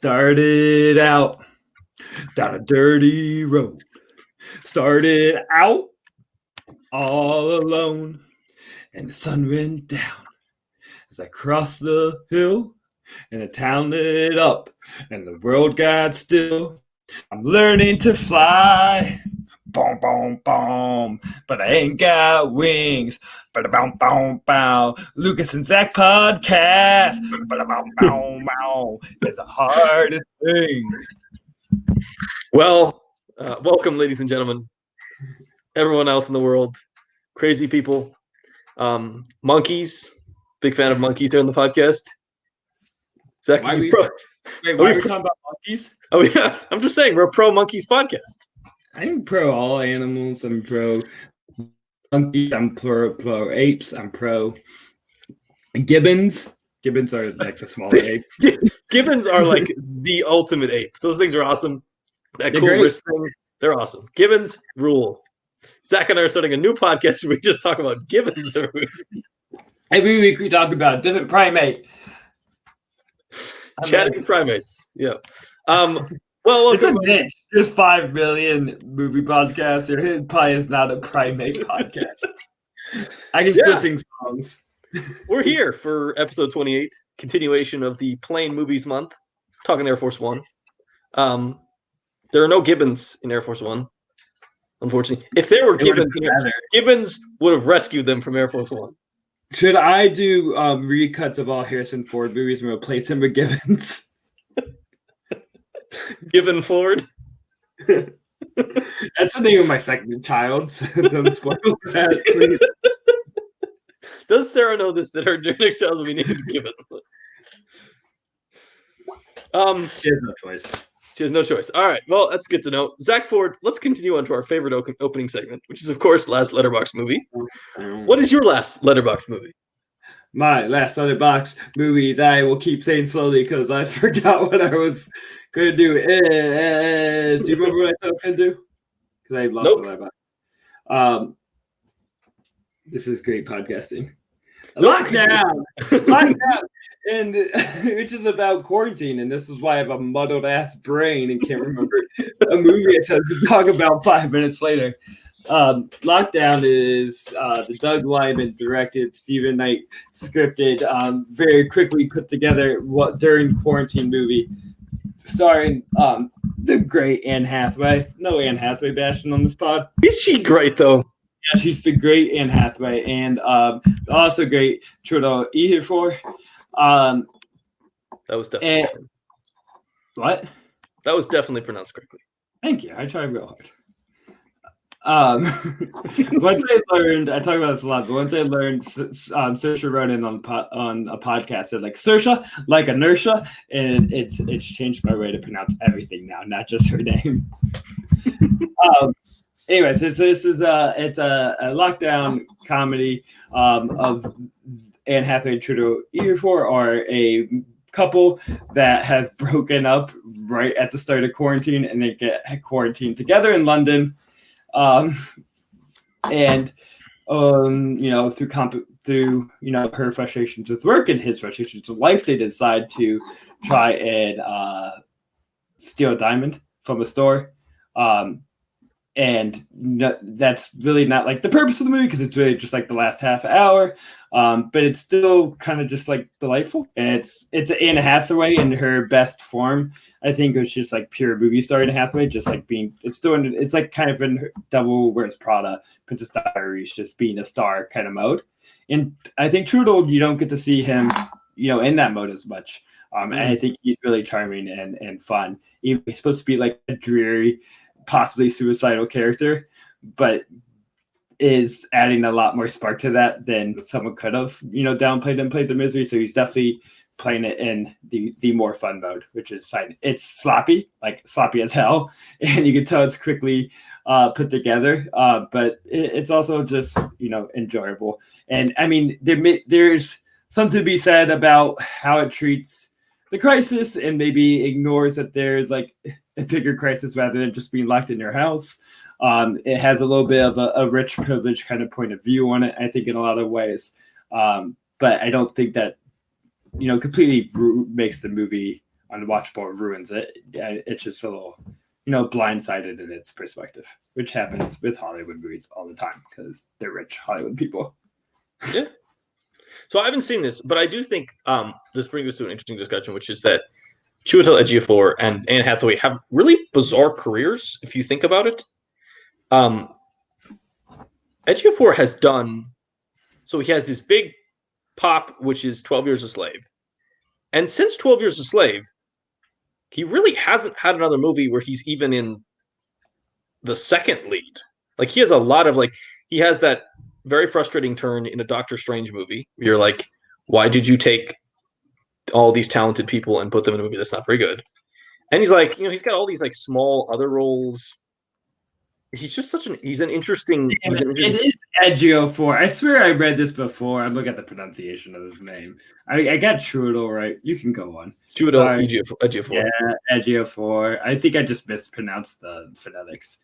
Started out down a dirty road. Started out all alone. And the sun went down as I crossed the hill. And the town lit up. And the world got still. I'm learning to fly. Boom, boom, boom. But I ain't got wings. But boom, boom, boom. Lucas and Zack podcast. But boom, boom, boom. It's the hardest thing. Well, welcome, ladies and gentlemen. Everyone else in the world, crazy people, monkeys. Big fan of monkeys during the podcast. Zack, Why are we talking about monkeys? Oh yeah, I'm just saying we're a pro monkeys podcast. I'm pro all animals. I'm pro monkeys. I'm pro apes. I'm pro gibbons. Gibbons are like the smaller apes. Gibbons are like the ultimate ape. Those things are awesome. That cool wrist thing, they're awesome. Gibbons rule. Zack and I are starting a new podcast where we just talk about gibbons every week. Every week we talk about a different primate. Chatting primates. Yeah. Well, it's a niche. There's 5 million movie podcasts. There probably is not a primate podcast. I can still sing songs. We're here for episode 28, continuation of the Plane Movies Month, talking Air Force One. There are no gibbons in Air Force One, unfortunately. If there were gibbons, Gibbons would have rescued them from Air Force One. Should I do recuts of all Harrison Ford movies and replace him with Gibbons? Gibbon Ford. That's the name of my second child. So don't spoil that, please. Does Sarah know this, that her next child will be named Gibbon? She has no choice. She has no choice. All right. Well, that's good to know. Zack Ford, let's continue on to our favorite opening segment, which is, of course, Last Letterboxd Movie. What is your last Letterboxd movie? My last Letterboxd movie that I will keep saying slowly because I forgot what I was going to do is... Do you remember what I was going to do? Because I lost my Letterboxd. This is great podcasting. Lockdown! Lockdown! And which is about quarantine, and this is why I have a muddled ass brain and can't remember a movie I said to talk about 5 minutes later. Lockdown is the Doug Liman directed, Stephen Knight scripted, very quickly put together during quarantine movie, starring the great Anne Hathaway. No Anne Hathaway bashing on this pod. Is she great though? Yeah, she's the great Anne Hathaway, and also great Trudeau Eherfor. That was definitely what? That was definitely pronounced correctly. Thank you. I tried real hard. Once I learned, I talk about this a lot, but once I learned Saoirse Ronan on a podcast, said like Saoirse, like inertia, and it's changed my way to pronounce everything now, not just her name. Anyways, this is it's a lockdown comedy of Anne Hathaway and Trudeau Eherfor are a couple that have broken up right at the start of quarantine, and they get quarantined together in London, and through her frustrations with work and his frustrations with life, they decide to try and steal a diamond from a store. And that's really not like the purpose of the movie because it's really just like the last half hour, but it's still kind of just like delightful. And it's Anne Hathaway in her best form. I think it was just like pure movie star Anne Hathaway, just like it's like kind of in her Devil Wears Prada, Princess Diaries, just being a star kind of mode. And I think Trudeau, you don't get to see him, in that mode as much. And I think he's really charming and fun. He's supposed to be like a dreary, possibly suicidal character, but is adding a lot more spark to that than someone could have, downplayed and played the misery. So he's definitely playing it in the more fun mode, which is fine. It's sloppy as hell, and you can tell it's quickly put together, but it's also just enjoyable. And I mean, there's something to be said about how it treats the crisis and maybe ignores that there's like a bigger crisis rather than just being locked in your house. It has a little bit of a rich privilege kind of point of view on it, I think, in a lot of ways. But I don't think that, completely makes the movie unwatchable ruins it. Yeah, it's just a little, blindsided in its perspective, which happens with Hollywood movies all the time because they're rich Hollywood people. Yeah. So I haven't seen this, but I do think this brings us to an interesting discussion, which is that Chiwetel Ejiofor and Anne Hathaway have really bizarre careers, if you think about it. Ejiofor has done, so he has this big pop, which is 12 Years a Slave. And since 12 Years a Slave, he really hasn't had another movie where he's even in the second lead. Like, he has a lot of, like, he has that very frustrating turn in a Doctor Strange movie. You're like, why did you take all these talented people and put them in a movie that's not very good? And he's like, he's got all these like small other roles. He's just he's an interesting. It is Ejiofor. I swear I read this before. I'm looking at the pronunciation of his name. I got Trudel right. You can go on. Trudel Ejiofor. Yeah, Ejiofor. I think I just mispronounced the phonetics.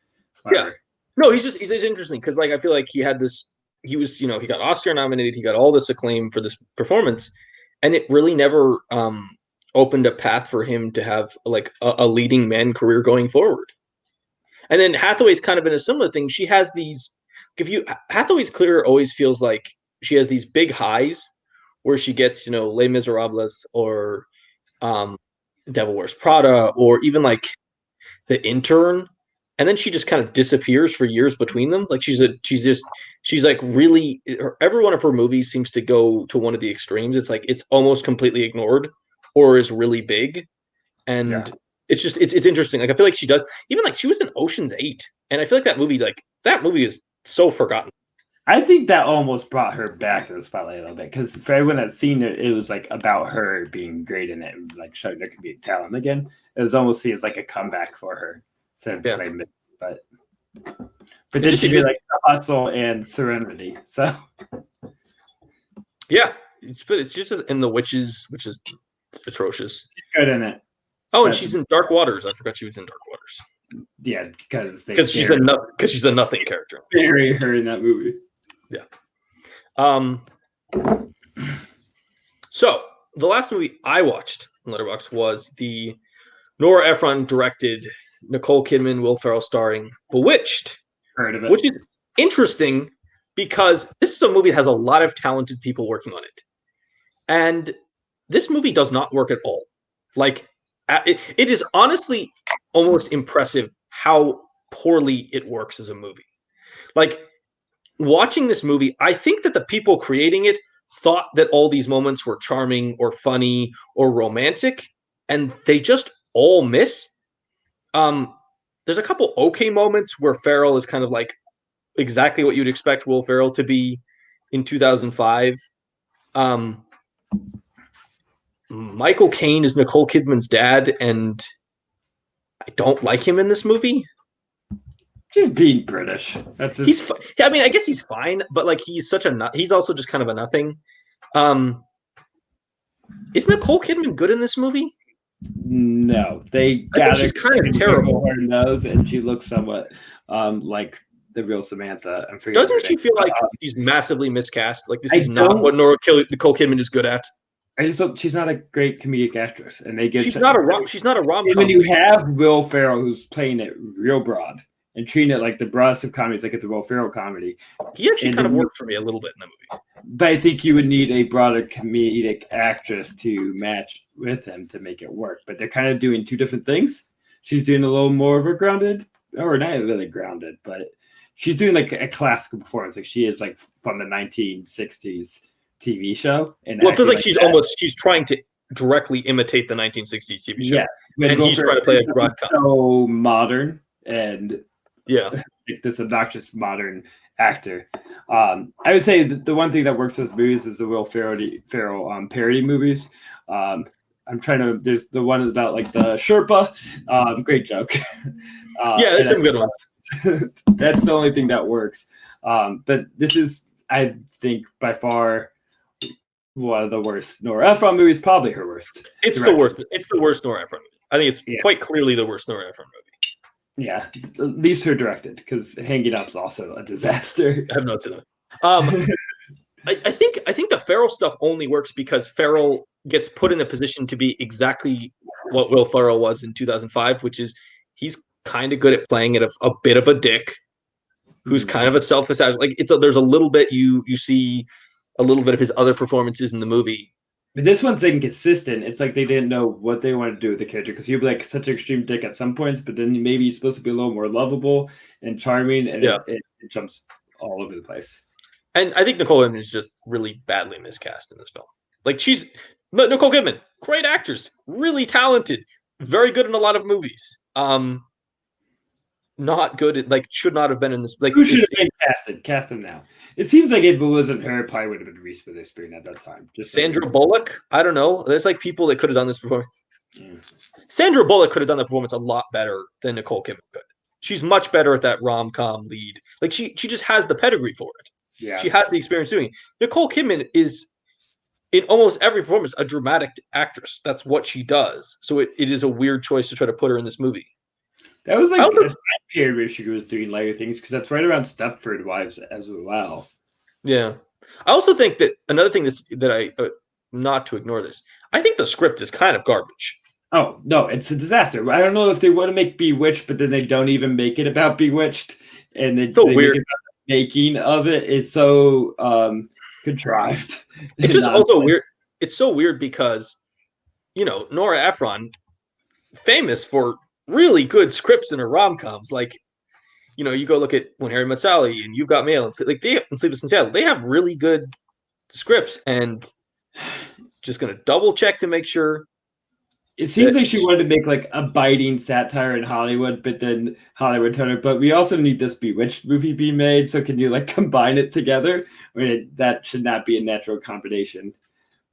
Yeah. No, he's interesting because like I feel like he had this. He was, he got Oscar nominated. He got all this acclaim for this performance, and it really never opened a path for him to have like a leading man career going forward. And then Hathaway's kind of in a similar thing. She has these. Hathaway's career always feels like she has these big highs where she gets, Les Miserables or Devil Wears Prada or even like The Intern, and then she just kind of disappears for years between them. Like she's like really, every one of her movies seems to go to one of the extremes. It's like it's almost completely ignored or is really big, and it's just it's interesting. Like I feel like she does, even like she was in Ocean's 8, and I feel like that movie is so forgotten. I think that almost brought her back to the spotlight a little bit because for everyone that's seen it, it was like about her being great in it and like showing there could be talent again. It was almost seen as like a comeback for her since they missed, but then she did like The Hustle and Serenity. So yeah, it's just in The Witches, which is atrocious. She's good in it. Oh, and she's in Dark Waters. I forgot she was in Dark Waters. Yeah, because she's a nothing character. Bury her in that movie. Yeah. So the last movie I watched on Letterboxd was the Nora Ephron directed, Nicole Kidman, Will Ferrell starring Bewitched. Heard of it. Which is interesting because this is a movie that has a lot of talented people working on it. And this movie does not work at all. Like, it is honestly almost impressive how poorly it works as a movie. Like, watching this movie, I think that the people creating it thought that all these moments were charming or funny or romantic, and they just all miss. There's a couple okay moments where Ferrell is kind of like exactly what you'd expect Will Ferrell to be in 2005. Michael Caine is Nicole Kidman's dad, and I don't like him in this movie. He's being British. That's his. I mean, I guess he's fine, but like he's he's also just kind of a nothing. Is Nicole Kidman good in this movie? No, she's kind of terrible. Her nose, and she looks somewhat like the real Samantha. Doesn't she feel like she's massively miscast? Like this is not what Nicole Kidman is good at. I just hope she's not a great comedic actress, and they get she's not a rom-com. When you have Will Ferrell who's playing it real broad and treating it like the broadest of comedies, like it's a Will Ferrell comedy, he actually kind of worked for me a little bit in the movie. But I think you would need a broader comedic actress to match with him to make it work. But they're kind of doing two different things. She's doing a little more of a grounded, or not really grounded, but she's doing like a classical performance. Like she is like from the 1960s TV show. And well, it feels like she's trying to directly imitate the 1960s TV show. Yeah. And he's trying to play a broadcast. So modern and like this obnoxious modern actor. I would say that the one thing that works in those movies is the Will Ferrell parody movies. There's the one about like the Sherpa. Great joke. There's some good ones. That's the only thing that works. But this is, I think, by far one of the worst Nora Ephron movies, probably her worst. It's the worst Nora Ephron movie. I think it's quite clearly the worst Nora Ephron movie. Yeah, at least her directed, because Hanging Up's also a disaster. I have notes in it. I think the Ferrell stuff only works because Ferrell gets put in a position to be exactly what Will Ferrell was in 2005, which is he's kind of good at playing it a bit of a dick, who's kind of a selfish. Like there's a little bit you see a little bit of his other performances in the movie. But this one's inconsistent. It's like they didn't know what they wanted to do with the character because he'd be like such an extreme dick at some points, but then maybe he's supposed to be a little more lovable and charming, and it jumps all over the place. And I think Nicole Kidman is just really badly miscast in this film. Like Nicole Kidman, great actress, really talented, very good in a lot of movies. Not good at, like, should not have been in this. Like, who should have been casted? Cast him now. It seems like if it wasn't her, it probably would have been Reese Witherspoon at that time. Just Sandra Bullock. I don't know. There's like people that could have done this performance. Sandra Bullock could have done the performance a lot better than Nicole Kidman could. She's much better at that rom-com lead. Like she just has the pedigree for it. Yeah, she has the experience doing it. Nicole Kidman is in almost every performance a dramatic actress. That's what she does. So it is a weird choice to try to put her in this movie. That was like a period where she was doing lighter things because that's right around Stepford Wives as well. Yeah, I also think that another thing that I not to ignore this. I think the script is kind of garbage. Oh no, it's a disaster. I don't know if they want to make Bewitched, but then they don't even make it about Bewitched, and they weird. Make it about the making of it is so contrived. It's just also weird. It's so weird because Nora Ephron, famous for really good scripts in her rom-coms, like you go look at When Harry Met Sally and You've Got Mail and Sleepless in Seattle. They have really good scripts, and just gonna double check to make sure. It seems like she wanted to make like a biting satire in Hollywood, but then Hollywood told her, but we also need this Bewitched movie be made. So can you like combine it together? I mean, that should not be a natural combination.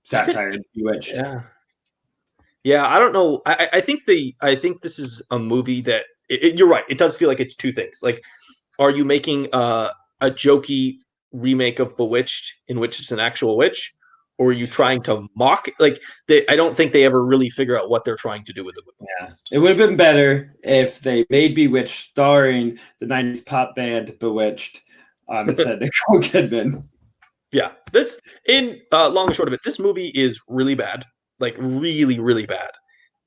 Satire and Bewitched. Yeah. I don't know. I think this is a movie that you're right. It does feel like it's two things. Like, are you making a jokey remake of Bewitched in which it's an actual witch? Or are you trying to mock? Like, I don't think they ever really figure out what they're trying to do with it. Yeah, it would have been better if they made Bewitched starring the '90s pop band Bewitched instead of Nicole Kidman. Yeah, this long and short of it, this movie is really bad, like really, really bad.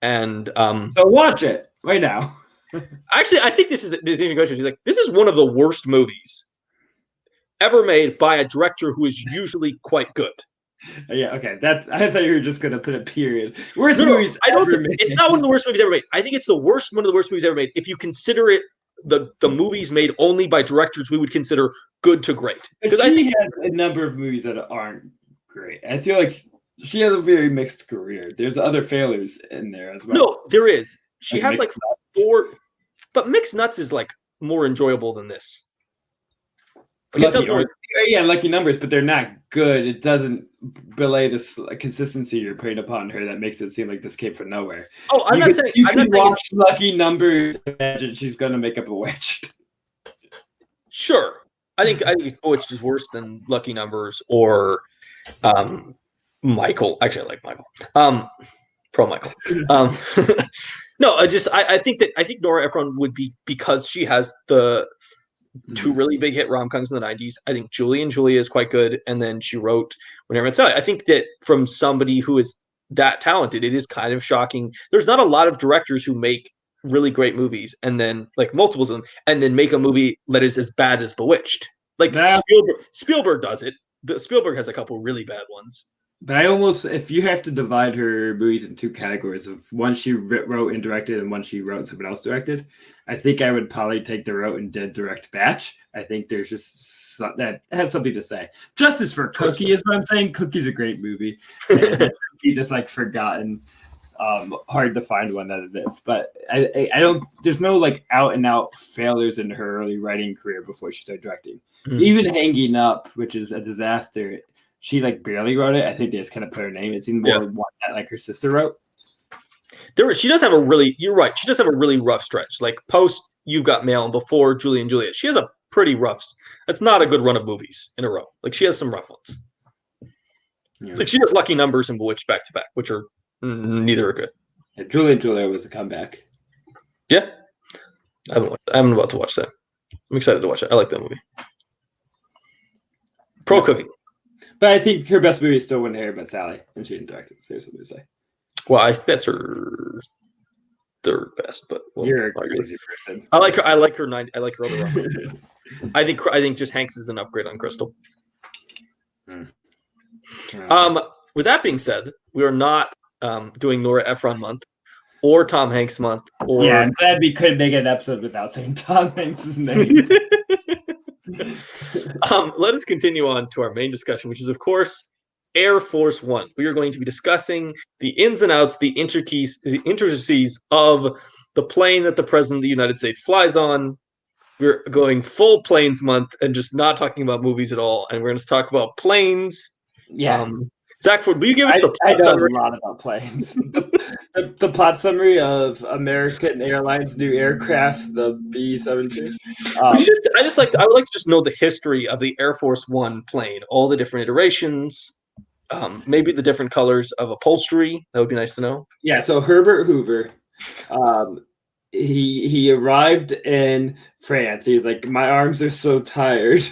And so watch it right now. Actually, I think this is this is one of the worst movies ever made by a director who is usually quite good. Yeah, okay. I thought you were just gonna put a period. Worst movies ever made. It's not one of the worst movies ever made. I think it's one of the worst movies ever made. If you consider it the movies made only by directors we would consider good to great. Because she has a number of movies that aren't great. I feel like she has a very mixed career. There's other failures in there as well. No, there is. She has like 4, but Mixed Nuts is like more enjoyable than this. Like Lucky Numbers, but they're not good. It doesn't belay this consistency you're putting upon her that makes it seem like this came from nowhere. Oh, I'm not saying you can watch Lucky Numbers and imagine she's going to make up a witch. Sure, I think Bewitched is worse than Lucky Numbers or Michael. Actually, I like Michael. Pro Michael. No, I think Nora Ephron would be, because she has the 2 really big hit rom-coms in the 90s. I think Julie and Julia is quite good, and then she wrote When Harry Met Sally. I think that from somebody who is that talented, it is kind of shocking. There's not a lot of directors who make really great movies and then like multiples of them and then make a movie that is as bad as Bewitched. Like Spielberg does it. But Spielberg has a couple really bad ones. But if you have to divide her movies in 2 categories of one she wrote and directed and one she wrote and someone else directed, I think I would probably take the wrote and did direct batch. I think there's just that has something to say. Justice for Cookie is what I'm saying. Cookie's a great movie. This like forgotten, hard to find one that it is. But I don't. There's no like out and out failures in her early writing career before she started directing. Mm-hmm. Even Hanging Up, which is a disaster. She like barely wrote it. I think they just kind of put her name. It seemed more one that like her sister wrote. She does have a really. You're right. She does have a really rough stretch. Like post You've Got Mail and before Julie and Juliet, she has a pretty rough. That's not a good run of movies in a row. Like she has some rough ones. Yeah. Like she does Lucky Numbers and Bewitched back to back, which are neither are good. Yeah, Julie and Juliet was a comeback. Yeah, I'm about to watch that. I'm excited to watch it. I like that movie. Pro cooking. But I think her best movie is still When Harry Met Sally, and she didn't direct it. So there's something to say. Well, that's her third best, but You're a crazy person. I like her. I like her. I like her other run. I think just Hanks is an upgrade on Crystal. With that being said, we are not doing Nora Ephron month or Tom Hanks month. Or yeah, I'm glad we couldn't make an episode without saying Tom Hanks' name. Let us continue on to our main discussion, which is, of course, Air Force One. We are going to be discussing the ins and outs, the intricacies of the plane that the President of the United States flies on. We're going full planes month and just not talking about movies at all. And we're going to talk about planes. Yeah. Zach Ford, will you give us the I plot know summary? a lot about planes. The plot summary of American Airlines' new aircraft, the B-17. I would like to just know the history of the Air Force One plane, all the different iterations, maybe the different colors of upholstery. That would be nice to know. Yeah, so Herbert Hoover, he arrived in France. He's like, my arms are so tired.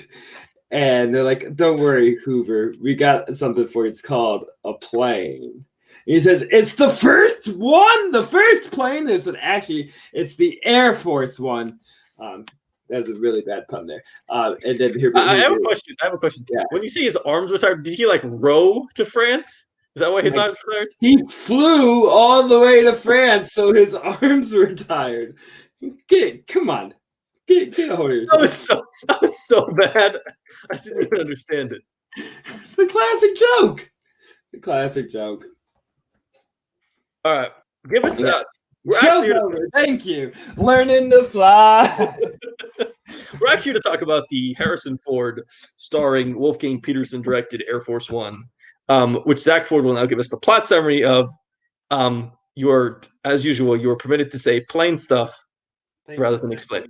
And they're like, don't worry, Hoover. We got something for you. It's called a plane. And he says, it's the first one, the first plane. It's the Air Force One. That's a really bad pun there. And then I have a question. Yeah. When you say his arms were tired, did he like row to France? Is that why his arms were tired? He flew all the way to France, so his arms were tired. Come on. Get a hold of yourself. That was so bad. I didn't even understand it. It's the classic joke. The classic joke. All right. Give us that. Show's over. Thank you. Learning to fly. We're actually here to talk about the Harrison Ford starring Wolfgang Peterson directed Air Force One, which Zach Ford will now give us the plot summary of. As usual, you are permitted to say plain stuff rather than explain.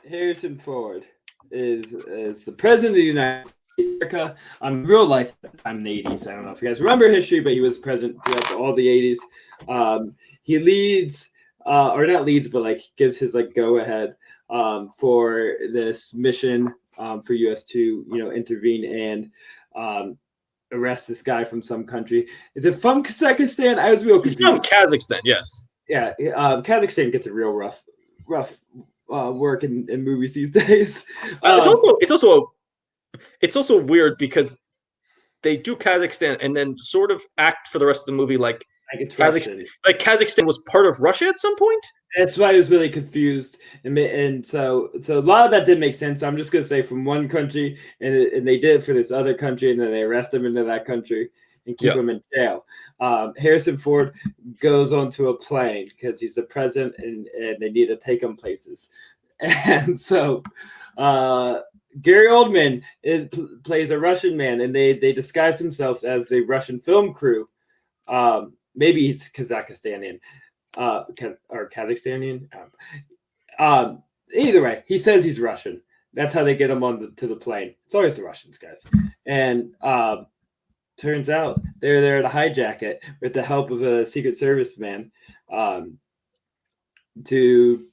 Harrison Ford is the president of the United States of America on real life at the time in the 80s. I don't know if you guys remember history, but he was president throughout all the 80s. He leads, or not leads, but like gives his like go ahead for this mission for US to intervene and arrest this guy from some country. Is it from Kazakhstan? I was real confused. He's from Kazakhstan, yes. Yeah, Kazakhstan gets a real rough work in movies these days. It's also weird because they do Kazakhstan and then sort of act for the rest of the movie like Kazakhstan was part of Russia at some point. That's why I was really confused, and so a lot of that didn't make sense. So I'm just gonna say from one country, and they did it for this other country, and then they arrest him into that country and keep him in jail. Harrison Ford goes onto a plane because he's the president, and they need to take him places, and so Gary Oldman plays a Russian man, and they disguise themselves as a Russian film crew. Maybe he's Kazakhstanian. Or Kazakhstanian. Either way, he says he's Russian. That's how they get him to the plane. It's always the Russians, guys. And turns out they're there to hijack it with the help of a Secret Service man to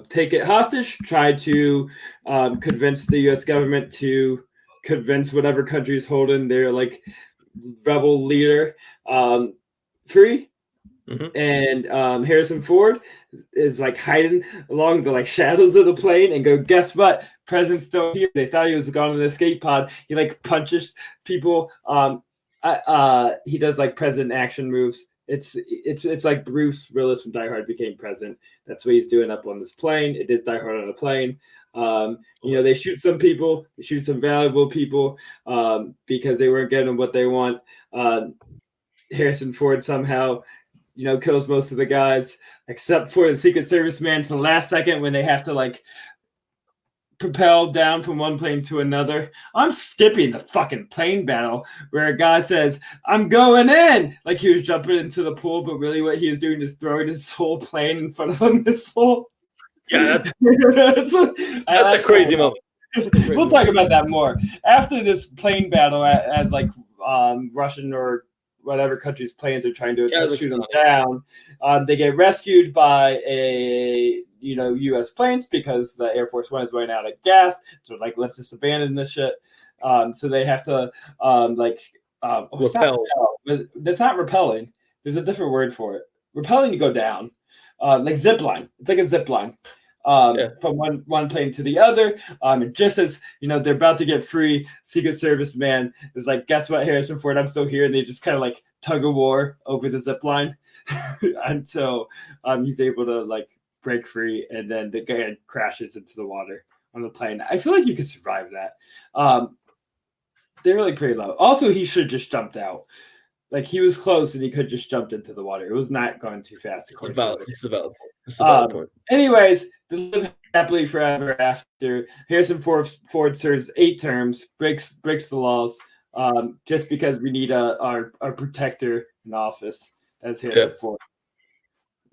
take it hostage, try to convince the U.S. government to convince whatever country is holding their like rebel leader free. Mm-hmm. And Harrison Ford is like hiding along the like shadows of the plane and go, guess what? President's still here. They thought he was gone in an escape pod. He like punches people. He does like president action moves. It's like Bruce Willis from Die Hard became president. That's what he's doing up on this plane. It is Die Hard on a plane. They shoot some people, they shoot some valuable people because they weren't getting what they want. Harrison Ford somehow kills most of the guys except for the Secret Service man to the last second when they have to like propel down from one plane to another. I'm skipping the fucking plane battle where a guy says, I'm going in, like he was jumping into the pool, but really what he was doing is throwing his whole plane in front of a missile. Yeah, that's a crazy moment. We'll talk about that more after this plane battle as like Russian or whatever country's planes are trying to shoot them down. They get rescued by U.S. planes because the Air Force One is running out of gas. So like, let's just abandon this shit. So they have to repel. That's not repelling. There's a different word for it. repelling to go down, like zip line. It's like a zip line. From one plane to the other. And just as they're about to get free, Secret Service man is like, "Guess what, Harrison Ford? I'm still here." And they just kind of like tug of war over the zip line until he's able to like break free, and then the guy crashes into the water on the plane. I feel like you could survive that. They're really pretty low. Also, he should just jumped out. Like he was close, and he could just jumped into the water. It was not going too fast. This is a valid point. Anyways, they live happily forever after. Harrison Ford serves 8 terms, breaks the laws, just because we need our protector in office. That's Harrison Ford.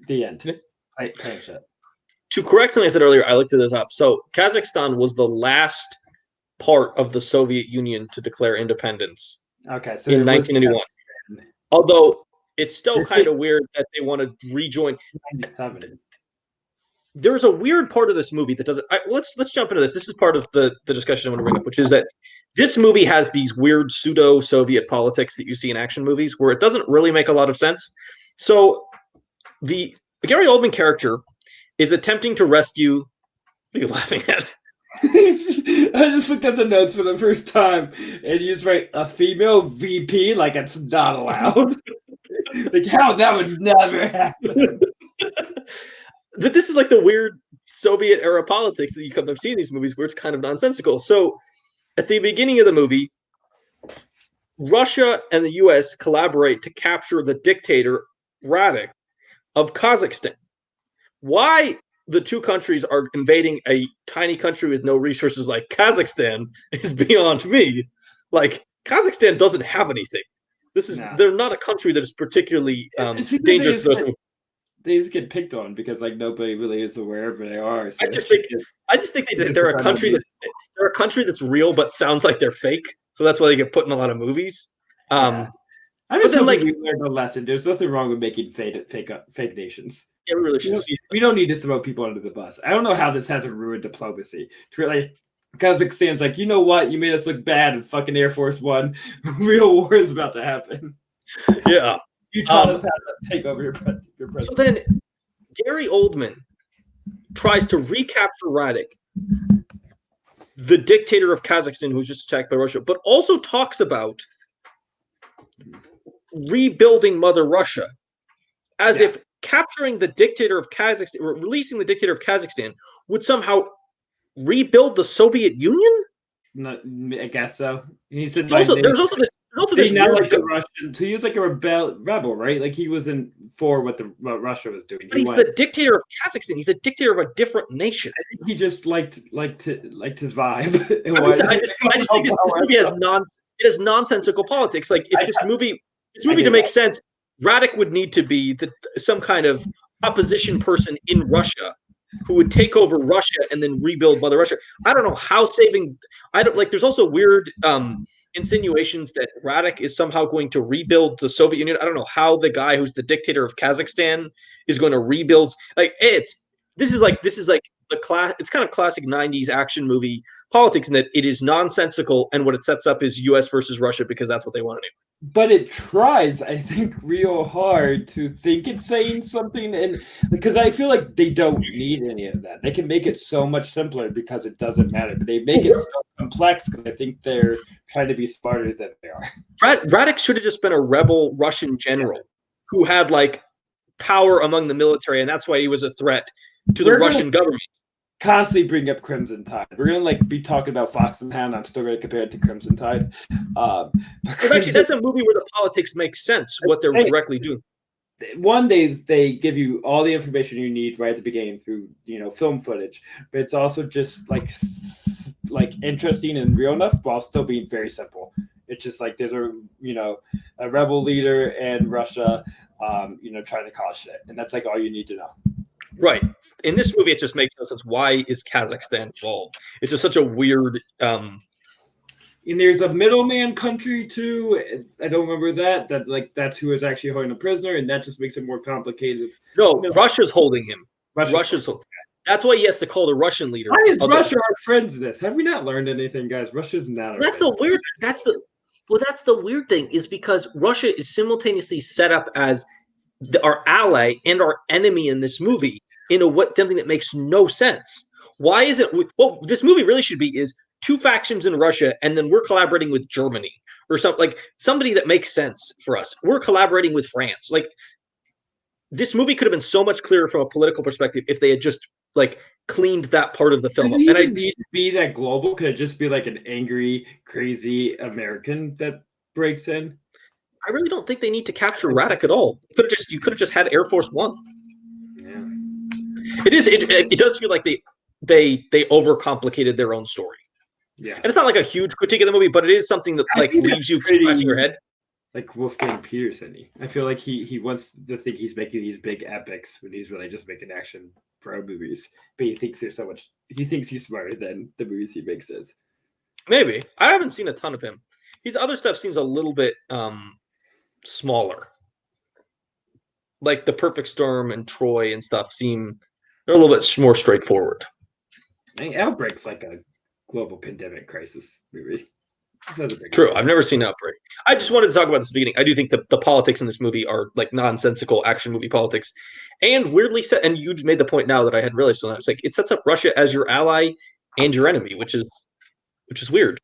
The end. To correct something I said earlier, I looked this up. So Kazakhstan was the last part of the Soviet Union to declare independence. Okay, so in 1991. Although it's still kind of weird that they want to rejoin. 97. There's a weird part of this movie that doesn't. Let's jump into this. This is part of the discussion I want to bring up, which is that this movie has these weird pseudo-Soviet politics that you see in action movies where it doesn't really make a lot of sense. So the Gary Oldman character is attempting to rescue. What are you laughing at? I just looked at the notes for the first time, and he's right, a female VP, like it's not allowed. Like how that would never happen. But this is like the weird Soviet era politics that you come to see in these movies where it's kind of nonsensical. So at the beginning of the movie, Russia and the US collaborate to capture the dictator Radik of Kazakhstan. Why the two countries are invading a tiny country with no resources like Kazakhstan is beyond me. Like Kazakhstan doesn't have anything. They're not a country that is particularly dangerous to us. They just get picked on because like nobody really is aware of where they are. So I just think they're a country that's real but sounds like they're fake. So that's why they get put in a lot of movies. I'm just hoping we learned a lesson. There's nothing wrong with making fake nations. Yeah, we really should. We don't need to throw people under the bus. I don't know how this hasn't ruined diplomacy. Like Kazakhstan's like, you know what? You made us look bad in fucking Air Force One. Real war is about to happen. Yeah. You taught us how to take over your president. So then Gary Oldman tries to recapture Radik, the dictator of Kazakhstan who's just attacked by Russia, but also talks about rebuilding Mother Russia as if capturing the dictator of Kazakhstan, or releasing the dictator of Kazakhstan would somehow rebuild the Soviet Union? No, I guess so. He said there's also this not like the Russian. So he was like a rebel, right? Like he wasn't for what Russia was doing. But he's the dictator of Kazakhstan. He's a dictator of a different nation. I think he just liked his vibe. I just think this movie has nonsensical politics. Like if this movie to make sense, Radik would need to be some kind of opposition person in Russia who would take over Russia and then rebuild Mother Russia. I don't know how there's also weird insinuations that Radik is somehow going to rebuild the Soviet Union. I don't know how the guy who's the dictator of Kazakhstan is going to rebuild. Like this is like the class. It's kind of classic 90s action movie politics in that it is nonsensical, and what it sets up is U.S. versus Russia because that's what they want to do. But it tries, I think, real hard to think it's saying something, and because I feel like they don't need any of that. They can make it so much simpler because it doesn't matter. But they make it so complex because I think they're trying to be smarter than they are. Radik should have just been a rebel Russian general who had like power among the military, and that's why he was a threat to the Russian government. Constantly bring up Crimson Tide. We're gonna be talking about Fox and Hound. I'm still gonna compare it to Crimson Tide. Actually, that's a movie where the politics make sense. What they're directly doing. One, they give you all the information you need right at the beginning through film footage, but it's also just like interesting and real enough while still being very simple. It's just like there's a rebel leader in Russia, trying to cause shit, and that's like all you need to know. Right. In this movie, it just makes no sense. Why is Kazakhstan involved? It's just such a weird. And there's a middleman country too. I don't remember that. That's who is actually holding a prisoner, and that just makes it more complicated. No, Russia's holding him. Russia's holding. That's why he has to call the Russian leader. Why is Russia our friends in this? Have we not learned anything, guys? Russia's not. That's the weird thing is because Russia is simultaneously set up as our ally and our enemy in this movie in something that makes no sense. Why is it? What this movie really should be is two factions in Russia, and then we're collaborating with Germany or something, like somebody that makes sense for us. We're collaborating with France. Like, this movie could have been so much clearer from a political perspective if they had just like cleaned that part of the film Does up. it And even need to be that global? Could it just be like an angry, crazy American that breaks in? I really don't think they need to capture Radek at all. You could have just had Air Force One. Yeah. It does feel like they overcomplicated their own story. Yeah. And it's not like a huge critique of the movie, but it is something that like leaves you scratching your head. Like Wolfgang Peterson. I feel like he wants to think he's making these big epics when he's really just making action pro movies. But he thinks he's smarter than the movies he makes is. Maybe. I haven't seen a ton of him. His other stuff seems a little bit smaller. Like The Perfect Storm and Troy and stuff they're a little bit more straightforward. I mean, Outbreak's like a global pandemic crisis movie. True. I've never seen Outbreak. I just wanted to talk about this at the beginning. I do think the politics in this movie are like nonsensical action movie politics, and weirdly set. And you made the point now that I had realized. So it's like it sets up Russia as your ally and your enemy, which is weird,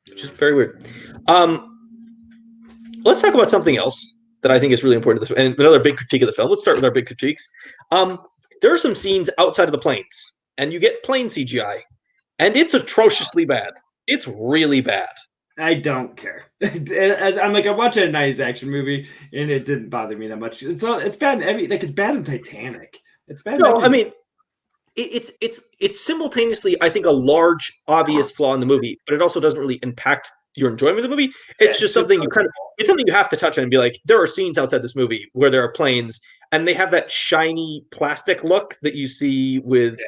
which is very weird. Let's talk about something else that I think is really important to this, and another big critique of the film. Let's start with our big critiques. There are some scenes outside of the planes, and you get plane CGI, and it's atrociously bad. It's really bad. I don't care. I'm like, I'm watching a 90s action movie, and it didn't bother me that much. It's bad. It's bad in Titanic. It's bad. No, I mean, it's simultaneously, I think, a large, obvious flaw in the movie, but it also doesn't really impact your enjoyment of the movie. It's just something it's something you have to touch on and be like, there are scenes outside this movie where there are planes, and they have that shiny plastic look that you see with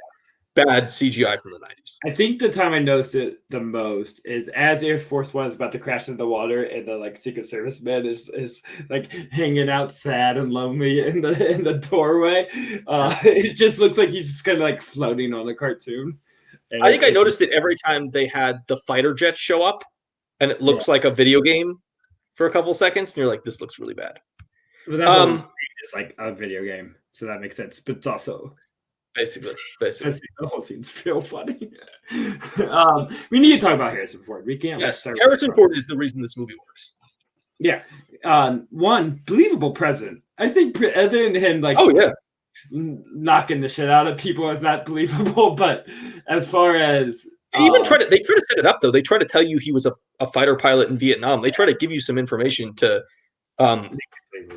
bad CGI from the 90s. I think the time I noticed it the most is as Air Force One is about to crash into the water, and the like Secret Service man is like hanging out sad and lonely in the doorway. It just looks like he's just kind of like floating on the cartoon. And I think I noticed it every time they had the fighter jets show up, and it looks like a video game for a couple seconds, and you're like, this looks really bad. But that whole it's like a video game, so that makes sense. But it's also basically the whole scene's real funny. We need to talk about Harrison Ford. We can't. Yes, Harrison Ford is the reason this movie works. Yeah, one believable president. I think other than him, like, knocking the shit out of people is not believable. But as far as they try to set it up though. They try to tell you he was a fighter pilot in Vietnam. They try to give you some information to.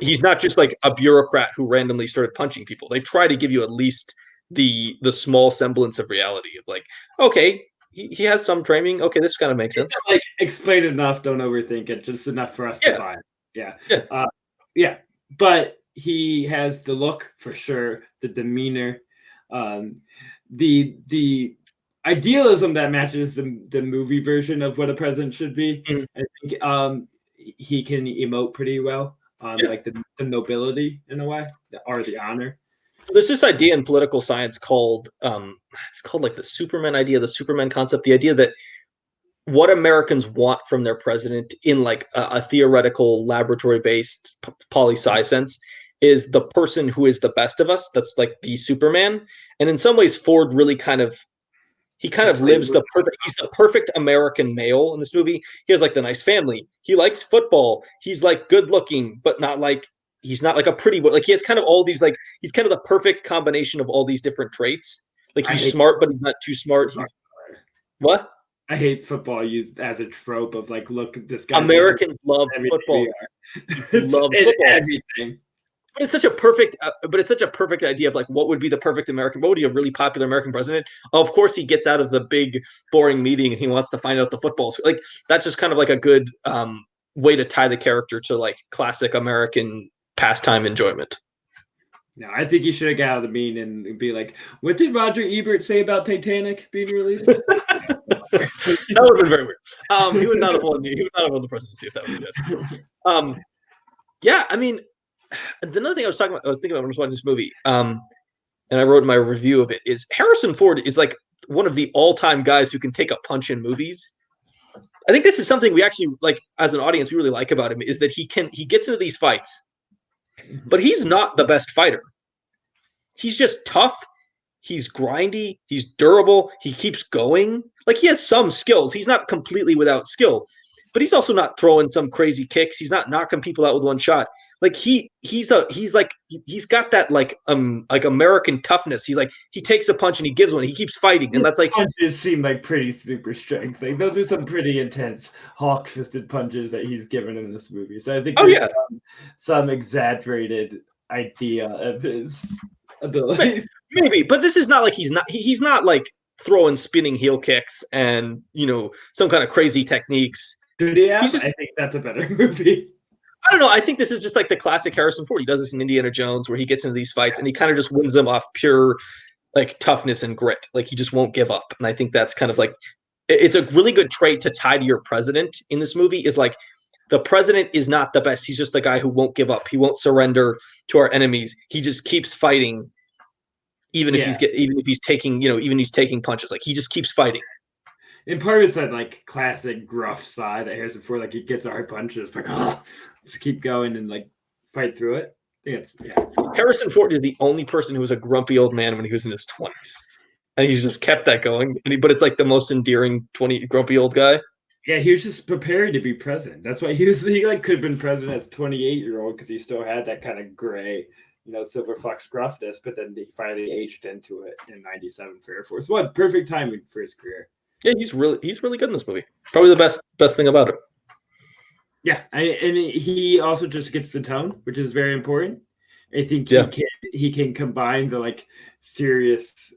He's not just like a bureaucrat who randomly started punching people. They try to give you at least the small semblance of reality of like, okay, he has some training. Okay, this kind of makes sense. Like, explain enough, don't overthink it. Just enough for us to buy it. Yeah. But he has the look for sure, the demeanor, the idealism that matches the movie version of what a president should be. Mm-hmm. I think he can emote pretty well, like the nobility in a way, or the honor. There's this idea in political science called it's called like the Superman idea, the Superman concept, the idea that what Americans want from their president in like a theoretical laboratory-based poli-sci sense is the person who is the best of us. That's like the Superman. And in some ways, Ford really lives he's the perfect American male in this movie. He has like the nice family. He likes football. He's like good looking, but not like, he's not like a pretty boy. Like he has kind of all these, like, he's kind of the perfect combination of all these different traits. Like he's smart, but he's not too smart. What? I hate football used as a trope of like, look, this guy. Americans love football. Love football. Everything. But it's such a perfect idea of like what would be the perfect American, what would be a really popular American president? Of course, he gets out of the big boring meeting and he wants to find out the football. So, like that's just kind of like a good way to tie the character to like classic American pastime enjoyment. No, I think you should have got out of the meeting and be like, what did Roger Ebert say about Titanic being released? That would have been very weird. He would not have won the presidency if that was the case. Yeah, I mean, another thing I was thinking about when I was watching this movie, and I wrote in my review of it, is Harrison Ford is like one of the all-time guys who can take a punch in movies. I think this is something we actually like as an audience we really like about him, is that he gets into these fights but he's not the best fighter. He's just tough. He's grindy. He's durable. He keeps going. Like, he has some skills. He's not completely without skill, but he's also not throwing some crazy kicks. He's not knocking people out with one shot. Like, he's got that like American toughness. He takes a punch and he gives one. He keeps fighting, and that's like punches seem like pretty super strength. Like those are some pretty intense hawk fisted punches that he's given in this movie. So I think there's some exaggerated idea of his abilities. Maybe, but this is not like he's not like throwing spinning heel kicks and some kind of crazy techniques. I think that's a better movie. I don't know. I think this is just like the classic Harrison Ford. He does this in Indiana Jones, where he gets into these fights and he kind of just wins them off pure like toughness and grit. Like, he just won't give up. And I think that's kind of like, it's a really good trait to tie to your president in this movie, is like, the president is not the best. He's just the guy who won't give up. He won't surrender to our enemies. He just keeps fighting, even if he's taking punches. Like, he just keeps fighting. And part of it's that like classic gruff side that Harrison Ford, like, he gets hard punches, like, let's keep going and like fight through it. I think Harrison Ford is the only person who was a grumpy old man when he was in his 20s, and he's just kept that going. But it's like the most endearing grumpy old guy. Yeah, he was just prepared to be president. That's why he like could have been president as a 28-year-old, because he still had that kind of gray, silver fox gruffness. But then he finally aged into it in '97 for Air Force One. Perfect timing for his career. Yeah, he's really good in this movie. Probably the best thing about it. Yeah, and he also just gets the tone, which is very important. I think he can combine the like serious,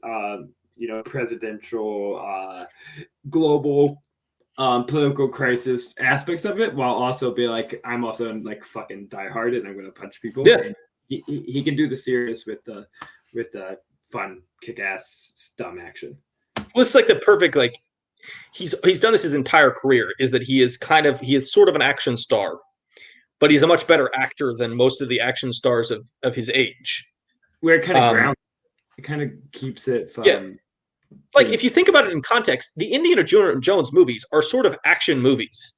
presidential, global, political crisis aspects of it, while also be like, I'm also like fucking diehard and I'm going to punch people. Yeah, and he can do the serious with the fun, kick-ass, dumb action. Well, it's like the perfect like. He's done this his entire career, is that he is sort of an action star, but he's a much better actor than most of the action stars of his age. Where it kind of grounds, it kind of keeps it from. Yeah. Like, if you think about it in context, the Indiana Jones movies are sort of action movies,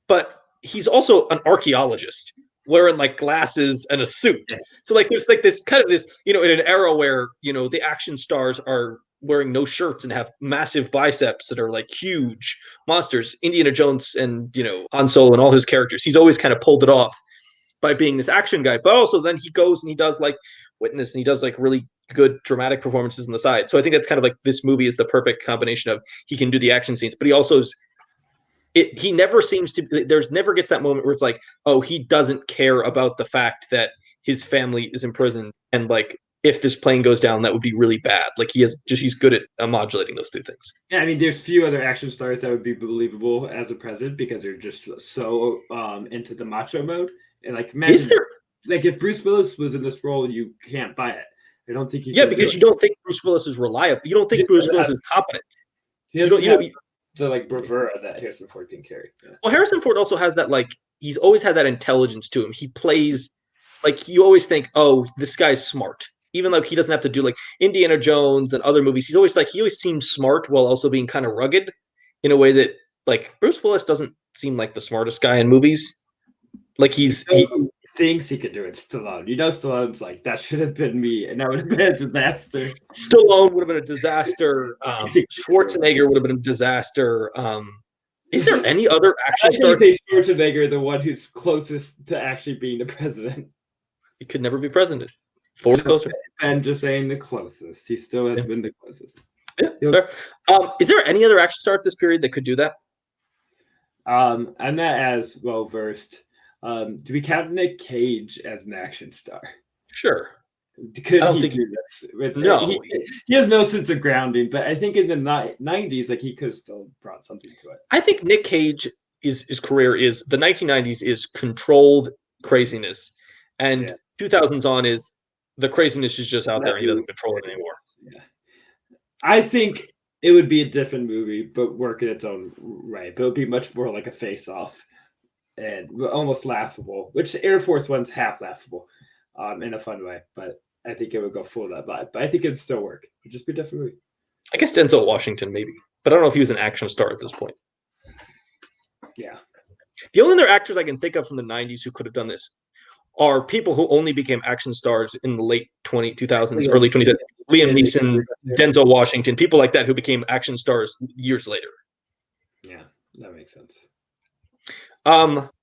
but he's also an archaeologist wearing like glasses and a suit. Yeah. So like there's like this kind of this, in an era where, the action stars are wearing no shirts and have massive biceps that are like huge monsters. Indiana Jones and, Han Solo and all his characters, he's always kind of pulled it off by being this action guy. But also then he goes and he does like Witness, and he does like really good dramatic performances on the side. So I think that's kind of like, this movie is the perfect combination of, he can do the action scenes, but he also he never seems to, there's never gets that moment where it's like, oh, he doesn't care about the fact that his family is in prison, and like, if this plane goes down, that would be really bad. Like, he's good at modulating those two things. Yeah, I mean, there's few other action stars that would be believable as a president, because they're just so into the macho mode. And like, imagine, like, if Bruce Willis was in this role, you can't buy it. I don't think you. Yeah, because you don't think Bruce Willis is reliable. You don't think Bruce Willis is competent. He doesn't have the like bravura that Harrison Ford can carry. Yeah. Well, Harrison Ford also has that, like, he's always had that intelligence to him. He plays like, you always think, oh, this guy's smart. Even though he doesn't have to do like Indiana Jones and other movies, he always seems smart while also being kind of rugged, in a way that like Bruce Willis doesn't seem like the smartest guy in movies. Like, he thinks he could do it. Stallone, Stallone's like, that should have been me, and that would have been a disaster. Stallone would have been a disaster. Schwarzenegger would have been a disaster. Is there any other action star? Schwarzenegger, the one who's closest to actually being the president. He could never be president. Ford's closer. I'm just saying the closest. He still has been the closest. Yeah, fair. Is there any other action star at this period that could do that? I'm not as well versed. Do we count Nick Cage as an action star? Sure. Could he do this? No. He has no sense of grounding, but I think in the 90s, like, he could have still brought something to it. I think Nick Cage, his career is, the 1990s is controlled craziness, and 2000s on is, the craziness is just out there and he doesn't control it anymore. Yeah. I think it would be a different movie, but work in its own right. But it would be much more like a face-off and almost laughable, which Air Force One's half laughable in a fun way. But I think it would go full of that vibe. But I think it would still work. It would just be a different movie. I guess Denzel Washington, maybe. But I don't know if he was an action star at this point. Yeah. The only other actors I can think of from the 90s who could have done this are people who only became action stars in the late 2000s, early 2010s. Liam Neeson, Denzel Washington, people like that who became action stars years later. Yeah, that makes sense.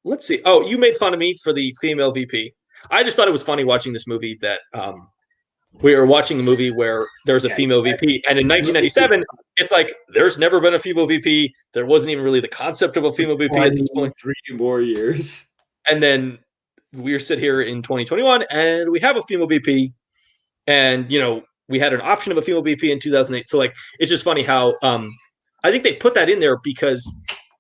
Let's see. Oh, you made fun of me for the female VP. I just thought it was funny watching this movie that we were watching a movie where there's a female VP, and in 1997, it's like there's never been a female VP. There wasn't even really the concept of a female VP at this point. 3 more years. And then we sit here in 2021, and we have a female VP, and we had an option of a female VP in 2008. So like, it's just funny how I think they put that in there because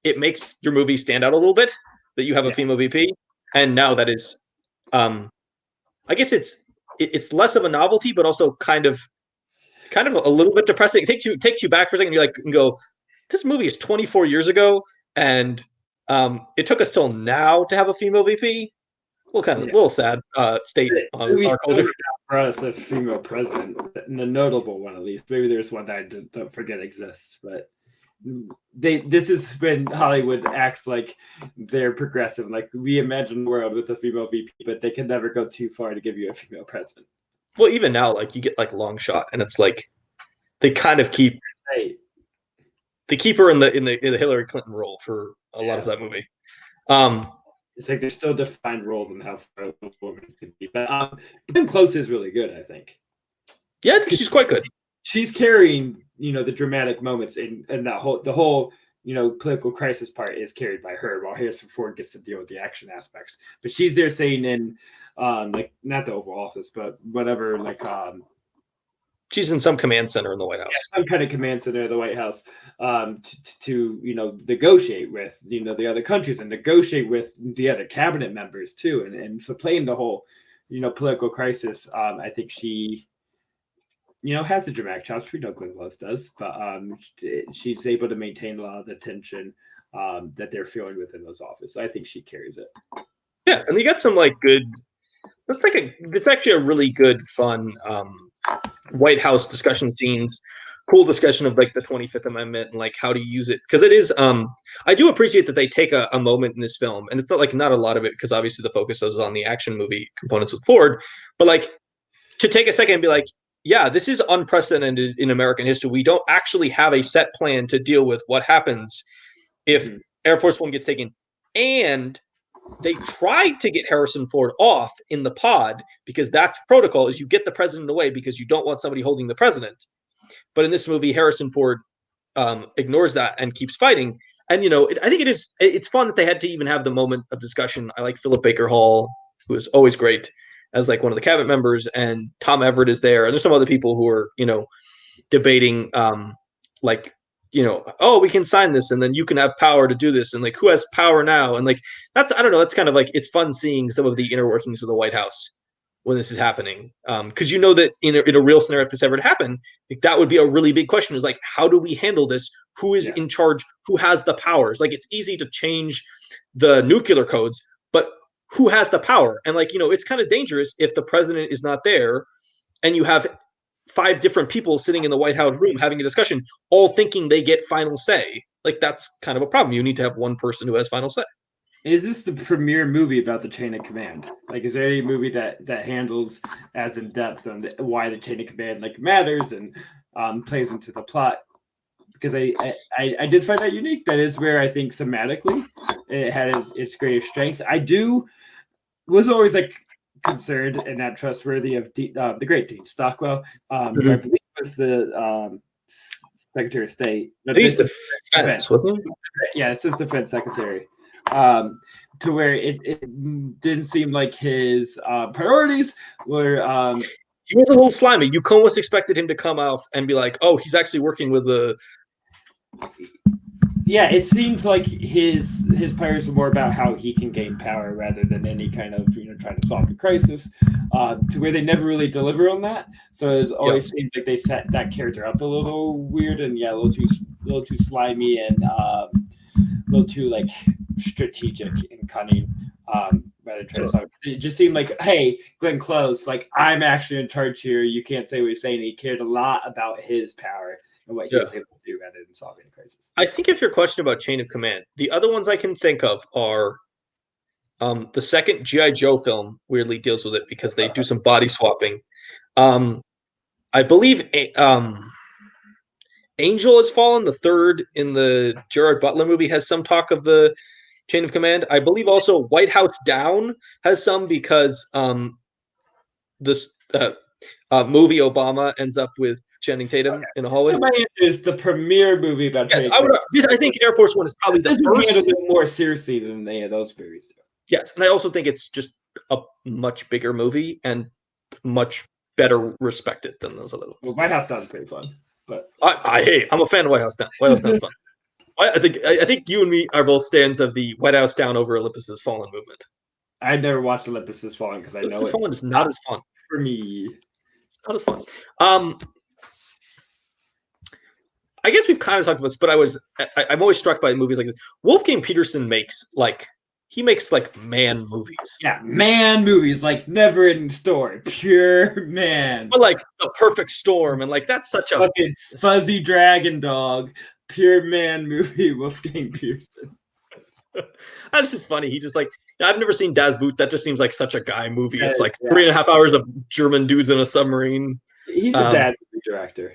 it makes your movie stand out a little bit that you have a female VP, and now that is, I guess it's less of a novelty, but also kind of a little bit depressing. It takes you back for a second. And go, this movie is 24 years ago, and it took us till now to have a female VP. A little sad state on our culture. For us, a female president, and a notable one at least. Maybe there's one that I don't forget exists, but this is when Hollywood acts like they're progressive. Like, we imagine the world with a female VP, but they can never go too far to give you a female president. Well, even now, like, you get like Long Shot, and it's like they kind of keep her in the Hillary Clinton role for a lot of that movie. It's like there's still defined roles in how far a woman can be. But Glenn Close is really good, I think. Yeah, I think she's quite good. She's carrying, the dramatic moments, and the whole political crisis part is carried by her, while Harrison Ford gets to deal with the action aspects. But she's there saying in like, not the Oval Office, but whatever, like she's in some command center in the White House. Yeah, some kind of command center of the White House to negotiate with the other countries and negotiate with the other cabinet members too, and so playing the whole political crisis. I think she has the dramatic chops. We know Glenn Close does, but she's able to maintain a lot of the tension that they're feeling within those offices. So I think she carries it. Yeah, and you got some like good. It's actually a really good, fun White House discussion scenes. Cool discussion of like the 25th Amendment and like how to use it, because it is. I do appreciate that they take a moment in this film, and it's not a lot of it, because obviously the focus is on the action movie components with Ford, but like to take a second and be like, yeah, this is unprecedented in American history. We don't actually have a set plan to deal with what happens if Air Force One gets taken. And they tried to get Harrison Ford off in the pod, because that's protocol, is you get the president away because you don't want somebody holding the president. But in this movie, Harrison Ford ignores that and keeps fighting. And, I think it's fun that they had to even have the moment of discussion. I like Philip Baker Hall, who is always great, as like one of the cabinet members, and Tom Everett is there. And there's some other people who are, debating oh, we can sign this, and then you can have power to do this, and like, who has power now? And like, that's kind of like, it's fun seeing some of the inner workings of the White House when this is happening, because that in a real scenario, if this ever happened, like, that would be a really big question, is like, how do we handle this? Who is in charge? Who has the powers? Like, it's easy to change the nuclear codes, but who has the power? And like, it's kind of dangerous if the president is not there, and you have 5 different people sitting in the White House room having a discussion, all thinking they get final say. Like, that's kind of a problem. You need to have one person who has final say. Is this the premier movie about the chain of command? Like, is there any movie that handles as in depth on why the chain of command like matters and plays into the plot? Because I did find that unique. That is where I think thematically it had its greatest strength. Was always like concerned and not trustworthy of the great Dean Stockwell, who I believe was the Secretary of State. He's defense, wasn't he? Yeah, it's his defense secretary. To where it didn't seem like his priorities were. He was a little slimy. You almost expected him to come out and be like, "Oh, he's actually working with the." Yeah, it seems like his priorities are more about how he can gain power rather than any kind of trying to solve the crisis. To where they never really deliver on that. So it always seems like they set that character up a little weird and a little too slimy and a little too like strategic and cunning. Rather than trying to solve it. It just seemed like, hey, Glenn Close, like, I'm actually in charge here. You can't say what you're saying. He cared a lot about his power and what he was able to do rather than solving a crisis. I think if your question about chain of command, the other ones I can think of are The second G.I. Joe film weirdly deals with it because they do some body swapping. I believe Angel Has Fallen, the third in the Gerard Butler movie, has some talk of the chain of command. I believe also White House Down has some because this movie Obama ends up with Channing Tatum in a hallway. So my answer is the premiere movie about Yes, training. I think Air Force One is probably the This is first. handled more seriously than any of those movies. Yes, and I also think it's just a much bigger movie and much better respected than those other ones. Well, White House Down is pretty fun, but I'm a fan of White House Down. White House Down is fun. I think you and me are both stands of the White House Down over Olympus Has Fallen movement. I've never watched Olympus Has Fallen because I know Olympus Has Fallen is not as fun for me. It's not as fun. I guess we've kind of talked about this, but I'm always struck by movies like this. Wolfgang Peterson makes like man movies. Yeah, man movies, like never ending story, pure man. But like The Perfect Storm, and like that's such a fucking Fuzzy Dragon Dog, pure man movie, Wolfgang Peterson. That's just funny. He just like, I've never seen Das Boot. That just seems like such a guy movie. It's like yeah. 3.5 hours of German dudes in a submarine. He's a dad movie director.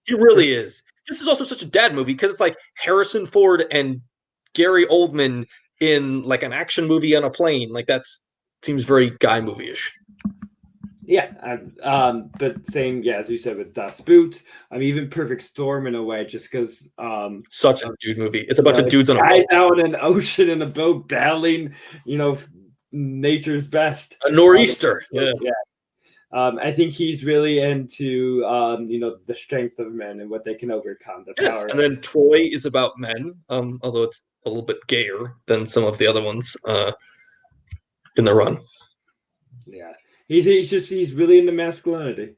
He really is. This is also such a dad movie because it's like Harrison Ford and Gary Oldman in like an action movie on a plane. Like seems very guy movie-ish. Yeah, but same, yeah, as you said with Das Boot. Even Perfect Storm in a way, just because such a dude movie. It's a bunch of dudes on a boat. Out in an ocean in a boat battling, nature's best. A nor'easter. Yeah. I think he's really into the strength of men and what they can overcome. The power. And then Troy is about men, although it's a little bit gayer than some of the other ones in the run. Yeah. He's really into masculinity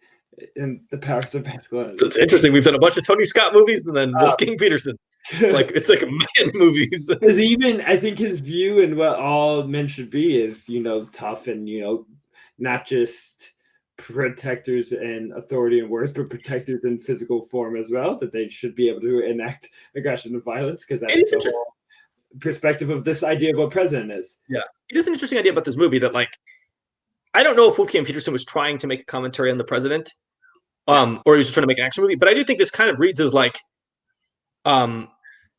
and the powers of masculinity. So it's interesting. We've done a bunch of Tony Scott movies and then Wolfgang Peterson. It's like man movies. Because even I think his view and what all men should be is, tough and, not just protectors and authority and words, but protectors in physical form as well, that they should be able to enact aggression and violence, because that's the whole perspective of this idea of what president is. Yeah. It is an interesting idea about this movie that I don't know if Wolfgang Peterson was trying to make a commentary on the president, or he was trying to make an action movie, but I do think this kind of reads as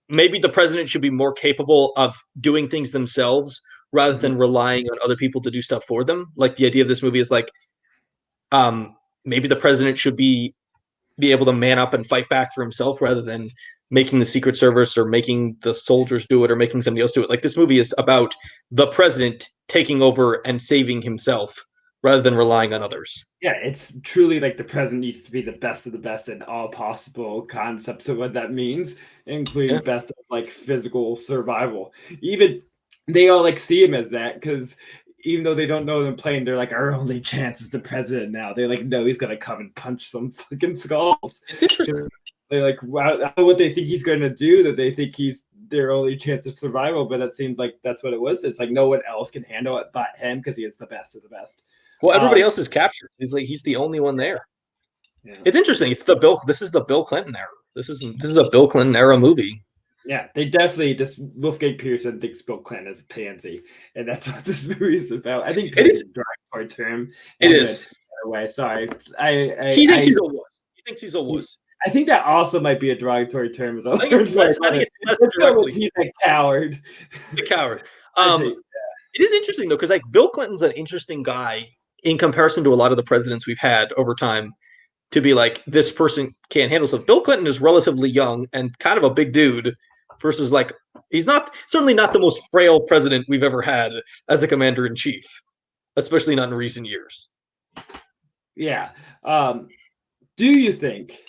maybe the president should be more capable of doing things themselves rather than relying on other people to do stuff for them. Like the idea of this movie is maybe the president should be able to man up and fight back for himself rather than making the Secret Service or making the soldiers do it or making somebody else do it. Like this movie is about the president taking over and saving himself rather than relying on others. Yeah, it's truly like the president needs to be the best of the best in all possible concepts of what that means, including best of physical survival. Even they all see him as that, because even though they don't know them playing, they're our only chance is the president now. They know he's gonna come and punch some fucking skulls. It's interesting. They're wow, I don't know what they think he's going to do, that they think he's their only chance of survival, but it seemed like that's what it was. It's no one else can handle it but him, because he is the best of the best. Well, everybody else is captured. He's the only one there. Yeah. It's interesting. This is the Bill Clinton era. This is a Bill Clinton era movie. Yeah, they definitely Wolfgang Peterson thinks Bill Clinton is a pansy, and that's what this movie is about. I think pansy is a derogatory term. It is. Way. Sorry. He thinks he's a wuss. He thinks he's a wuss. I think that also might be a derogatory term. I think it's less directly. He's a coward. A coward. It is interesting though, because Bill Clinton's an interesting guy in comparison to a lot of the presidents we've had over time. To be this person can't handle stuff. Bill Clinton is relatively young and kind of a big dude, versus he's certainly not the most frail president we've ever had as a commander in chief, especially not in recent years. Yeah. Do you think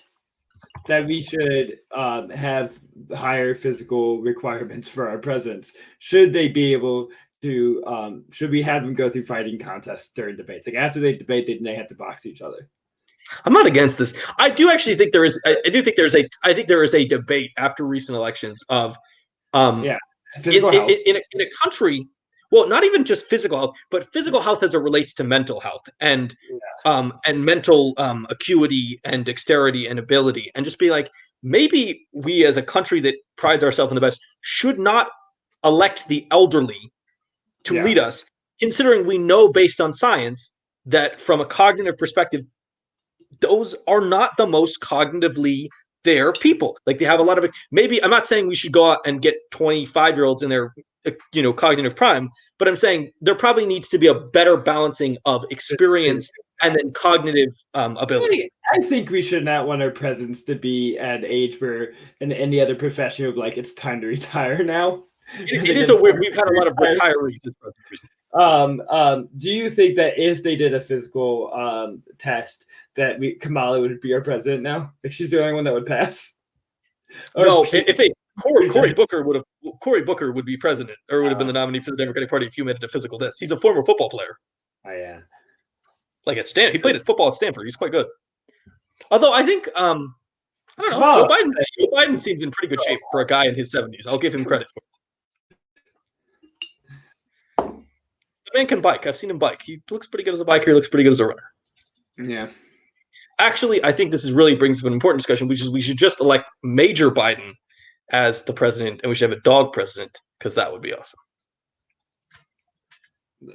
that we should have higher physical requirements for our presidents? Should they be able to? Should we have them go through fighting contests during debates? After they debate, they have to box each other. I'm not against this. I do actually think there is. I think there is a debate after recent elections of, in a country. Well, not even just physical health, but physical health as it relates to mental health and mental acuity and dexterity and ability, and just be maybe we as a country that prides ourselves in the best should not elect the elderly to lead us, considering we know based on science that from a cognitive perspective, those are not the most cognitively there people. Like they have a lot of, maybe I'm not saying we should go out and get 25-year-olds in their, cognitive prime, but I'm saying there probably needs to be a better balancing of experience and then cognitive ability. I think we should not want our presidents to be at an age where in any other profession would like it's time to retire now. It is a weird. We've had a lot of retirees this president. Do you think that if they did a physical test, that Kamala would be our president now? Like she's the only one that would pass? Or no, if they Cory Booker would be president, or would have been the nominee for the Democratic Party if you made it a physical test. He's a former football player. Oh yeah. Like at Stanford, he played football at Stanford. He's quite good. Although I think I don't know, Joe Biden seems in pretty good shape for a guy in his 70s. I'll give him credit for it. The man can bike. I've seen him bike. He looks pretty good as a biker. He looks pretty good as a runner. Yeah. Actually, I think this really brings up an important discussion, which is we should just elect Major Biden as the president, and we should have a dog president, because that would be awesome.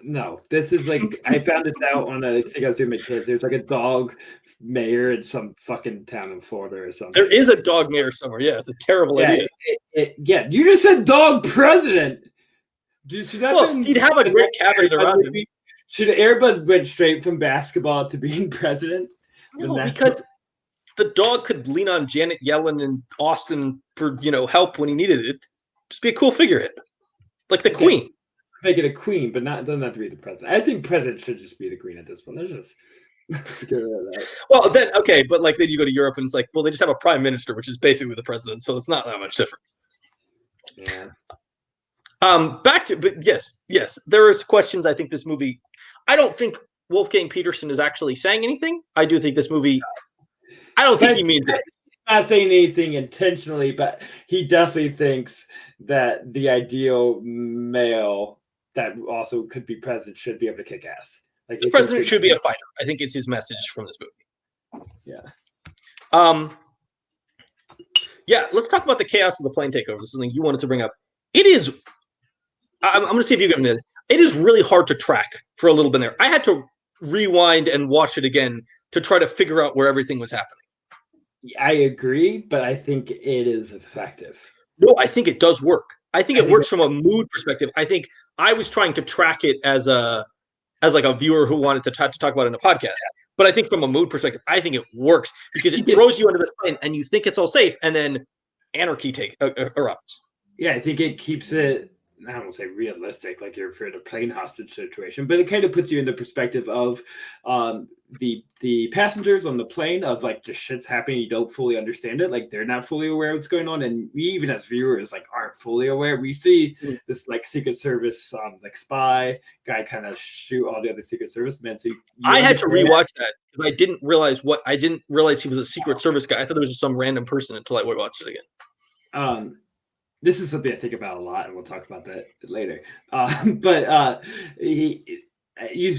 No, this is like I found this out on I think I was doing my kids. There's like a dog mayor in some fucking town in Florida or something. There is a dog mayor somewhere. Yeah, it's a terrible idea. You just said dog president. He'd have a great cabinet around him. Should Airbud went straight from basketball to being president? No, because the dog could lean on Janet Yellen and Austin for help when he needed it. Just be a cool figurehead, like the Queen. Make it a queen, but doesn't have to be the president. I think president should just be the queen at this point. Let's get rid of that. Well, then okay, but like then you go to Europe and it's like, well, they just have a prime minister, which is basically the president, so it's not that much different. Yeah. But yes, there is questions. I think this movie. I don't think Wolfgang Peterson is actually saying anything. I do think this movie. I don't think he means it. Not saying anything intentionally, but he definitely thinks that the ideal male that also could be president should be able to kick ass. Like the president should be a fighter. I think is his message from this movie. Yeah. Yeah. Let's talk about the chaos of the plane takeover. This is something you wanted to bring up. It is. I'm going to see if you get this. It is really hard to track for a little bit there. I had to rewind and watch it again to try to figure out where everything was happening. I agree, but I think it is effective. No, I think it does work. I think it works from a mood perspective. I think I was trying to track it as like a viewer who wanted to talk about it in a podcast. Yeah. But I think from a mood perspective, I think it works because it throws you into this plane and you think it's all safe, and then anarchy erupts. Yeah, I think it keeps it. I don't want to say realistic, like you're afraid of plane hostage situation, but it kind of puts you in the perspective of the passengers on the plane of like just shit's happening. You don't fully understand it. Like they're not fully aware of what's going on. And we, even as viewers, like aren't fully aware. We see this like Secret Service, like spy guy kind of shoot all the other Secret Service men. So I had to rewatch that because I didn't realize he was a Secret Service guy. I thought it was just some random person until I watched it again. This is something I think about a lot, and we'll talk about that later.